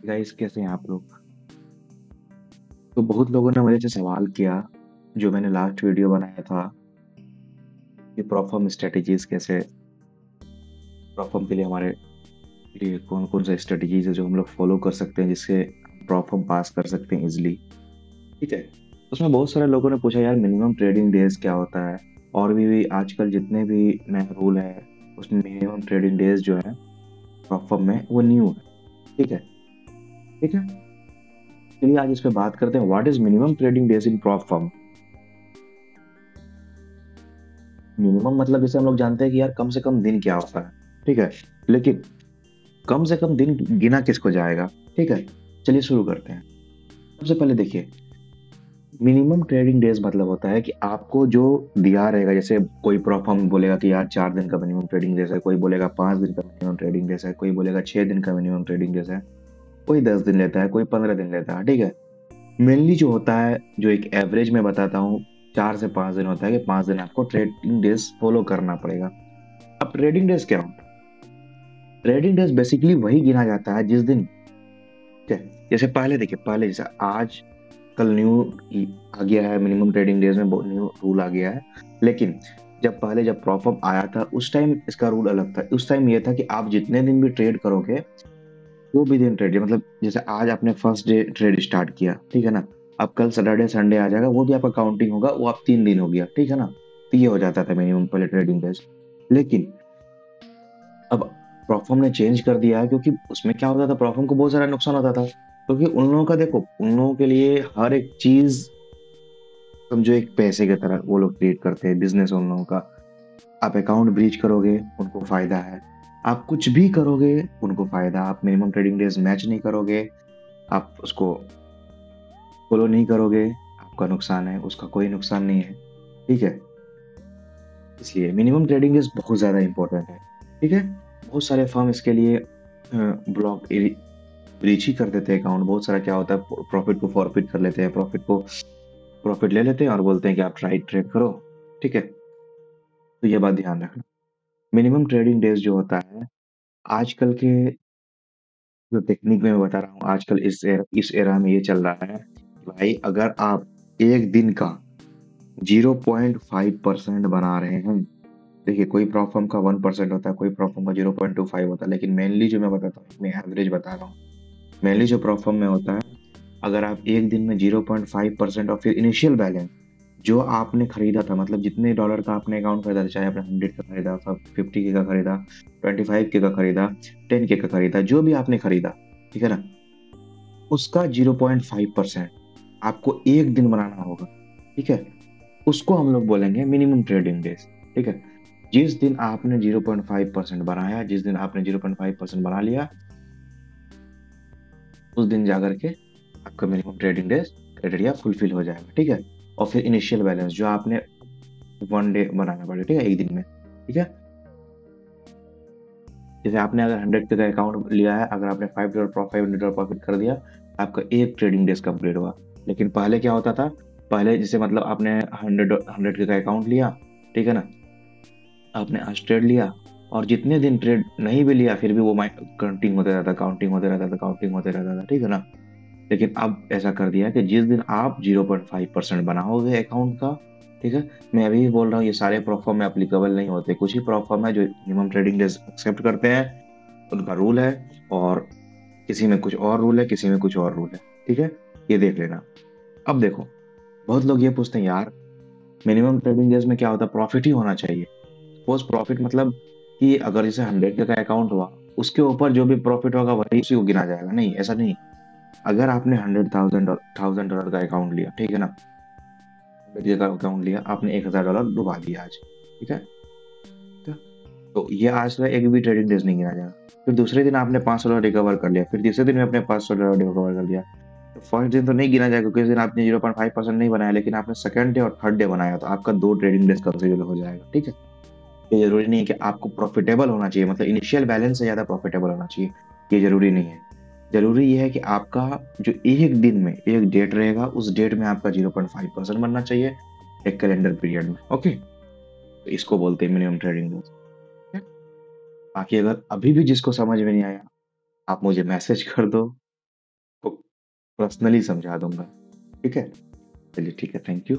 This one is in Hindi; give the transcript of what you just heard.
गाइस कैसे हैं आप लोग? तो बहुत लोगों ने मुझे से सवाल किया, जो मैंने लास्ट वीडियो बनाया था कि परफॉर्म स्ट्रेटजीज कैसे परफॉर्म के लिए हमारे लिए कौन-कौन सा स्ट्रेटजीज है जो हम लोग फॉलो कर सकते हैं जिससे हम परफॉर्म पास कर सकते हैं इजीली, ठीक है? उसमें बहुत सारे लोगों ने पूछा यार मिनिमम ट्रेडिंग डेज़ क्या होता है? और भी आजकल जितने भी नए रूल है उसमें मिनिमम ट्रेडिंग डेज़ जो है परफॉर्म में वो न्यू है, ठीक है? ठीक है? चलिए आज इस पे बात करते हैं what is minimum trading days in perform? Minimum मतलब जैसे हम लोग जानते हैं कि यार कम से कम दिन क्या होता है, ठीक है? लेकिन कम से कम दिन गिना किसको जाएगा, ठीक है? चलिए शुरू करते हैं। सबसे पहले देखिए, मिनिमम ट्रेडिंग डेज़ मतलब होता है कि आपको जो दिया रहेगा, जैसे कोई फर्म बोलेगा कि यार 4 दिन का मिनिमम ट्रेडिंग डेज़ है, कोई बोलेगा 5 दिन का मिनिमम ट्रेडिंग डेज़ है, कोई बोलेगा 6 दिन का मिनिमम ट्रेडिंग डेज़ है, कोई 10 दिन लेता है, कोई 15 दिन लेता है, ठीक है? मेनली जो होता है, जो एक एवरेज मैं बताता हूँ, 4 से 5 दिन होता है कि 5 दिन आपको ट्रेडिंग डेज़ फॉलो करना पड़ेगा। अब ट्रेडिंग डेज़ क्या होता है? ट्रेडिंग डेज़ बेसिकली वही गिना जाता है जिस दिन, ठीक है? जैसे पहले देखिए, पहले जैसे आज कल न्यू आ गया है, मिनिमम ट्रेडिंग डेज़ में बहुत न्यू रूल आ गया है। लेकिन जब पहले जब प्रॉपअप आया था उस टाइम इसका रूल अलग था। उस टाइम ये था कि आप जितने दिन भी ट्रेड करोगे, वो भी दिन ट्रेड मतलब जैसे आज आपने फर्स्ट डे ट्रेड स्टार्ट किया, ठीक है ना? अब कल सैटरडे संडे आ जाएगा, वो भी आपका काउंटिंग होगा, वो आप 3 दिन हो गया, ठीक है ना? तो ये हो जाता था मिनिमम पहले ट्रेडिंग डेज़। लेकिन अब प्रोफर्म ने चेंज कर दिया है, क्योंकि उसमें क्या होता था, प्रोफर्म को बहुत सारा नुकसान होता था, क्योंकि उन लोगों का देखो, उन लोगों के लिए हर एक चीज समझो एक पैसे की तरह वो लोग ट्रीट करते हैं, बिजनेस उन लोगों का। आप अकाउंट ब्रीच करोगे उनको फायदा है, आप कुछ भी करोगे उनको फायदा, आप मिनिमम ट्रेडिंग डेज मैच नहीं करोगे, आप उसको फॉलो नहीं करोगे, आपका नुकसान है, उसका कोई नुकसान नहीं है, ठीक है? इसलिए मिनिमम ट्रेडिंग डेज बहुत ज़्यादा इंपॉर्टेंट है, ठीक है? बहुत सारे फर्म इसके लिए ब्लॉक ब्रीच ही कर देते हैं अकाउंट। बहुत सारा क्या होता है, प्रॉफिट को फॉरफिट कर लेते हैं, प्रॉफिट ले लेते हैं और बोलते हैं कि आप राइट ट्रेड करो, ठीक है? तो ये बात ध्यान रखना। मिनिमम ट्रेडिंग डेज जो होता है, आजकल के जो टेक्निक में मैं बता रहा हूँ, आजकल इस एरा में ये चल रहा है कि भाई अगर आप एक दिन का 0.5% बना रहे हैं, देखिए कोई प्रॉफर्म का 1% होता है, कोई प्रॉफर्म का 0.25 होता है, लेकिन मेनली जो मैं बताता हूँ, मैं एवरेज बता रहा हूँ। मेनली जो प्रॉफर्म में होता है, अगर आप एक दिन में 0.5% और फिर इनिशियल बैलेंस जो आपने खरीदा था, मतलब जितने डॉलर का आपने अकाउंट खरीदा था, चाहे आपने 100 का खरीदा, 50 के का खरीदा, 25 के का खरीदा, 10 के का खरीदा, जो भी आपने खरीदा, ठीक है ना, उसका 0.5% आपको एक दिन बनाना होगा, ठीक है? उसको हम लोग बोलेंगे मिनिमम ट्रेडिंग डेज, ठीक है? जिस दिन आपने 0.5% बनाया, जिस दिन आपने 0.5% बना लिया, उस दिन जाकर के आपका minimum trading days criteria fulfil हो जाएगा, ठीक है? और फिर इनिशियल बैलेंस जो आपने 1 डे बनाना पड़ेगा, ठीक है? एक दिन में, ठीक है? जैसे आपने अगर 100 के का अकाउंट लिया है, अगर आपने $5 प्रॉफिट कर दिया, आपका एक ट्रेडिंग डेज कंप्लीट हुआ। लेकिन पहले क्या होता था, पहले जैसे मतलब आपने 100 के का अकाउंट लिया, ठीक है ना? आपने आज ट्रेड लिया और जितने दिन ट्रेड नहीं भी लिया, फिर भी वो काउंटिंग होते रहता, काउंटिंग होते रहता था, काउंटिंग होते रहता था, ठीक है ना? लेकिन अब ऐसा कर दिया है कि जिस दिन आप 0.5% बनाओगे अकाउंट का, ठीक है? मैं अभी भी बोल रहा हूँ, ये सारे प्रोफॉर्म में एप्लीकेबल नहीं होते, कुछ ही प्रोफॉर्म है जो मिनिमम ट्रेडिंग डेज एक्सेप्ट करते हैं, उनका रूल है, और किसी में कुछ और रूल है, किसी में कुछ और रूल है, ठीक है? ये देख लेना। अब देखो, बहुत लोग ये पूछते हैं यार मिनिमम ट्रेडिंग डेज में क्या होता है, प्रॉफिट ही होना चाहिए। सपोज प्रॉफिट मतलब कि अगर जैसे 100 का अकाउंट हुआ, उसके ऊपर जो भी प्रॉफिट होगा वही उसी को गिना जाएगा, नहीं, ऐसा नहीं। अगर आपने 100,000 का अकाउंट लिया, ठीक है ना, 100 का अकाउंट लिया, आपने $1,000 डुबा दिया आज, ठीक है? तो ये आज का एक भी ट्रेडिंग डेज नहीं गिना जाएगा। फिर दूसरे दिन आपने $500 रिकवर कर लिया, फिर तीसरे दिन में आपने $500 रिकवर कर लिया, तो फर्स्ट दिन तो नहीं गिना जाएगा, क्योंकि इस दिन आपने 0.5% नहीं बनाया, लेकिन आपने सेकंड डे और थर्ड डे बनाया, तो आपका 2 ट्रेडिंग डेज कंसिडर हो जाएगा, ठीक है? ये जरूरी नहीं है कि आपको प्रॉफिटेबल होना चाहिए, मतलब इनिशियल बैलेंस से ज्यादा प्रॉफिटेबल होना चाहिए, ये जरूरी नहीं है। जरूरी ये है कि आपका जो एक दिन में एक डेट रहेगा, उस डेट में आपका 0.5% बनना चाहिए, एक कैलेंडर पीरियड में, ओके? तो इसको बोलते हैं मिनिमम ट्रेडिंग डेज। बाकी अगर अभी भी जिसको समझ में नहीं आया, आप मुझे मैसेज कर दो, पर्सनली समझा दूंगा। ठीक है, चलिए ठीक है, थैंक यू।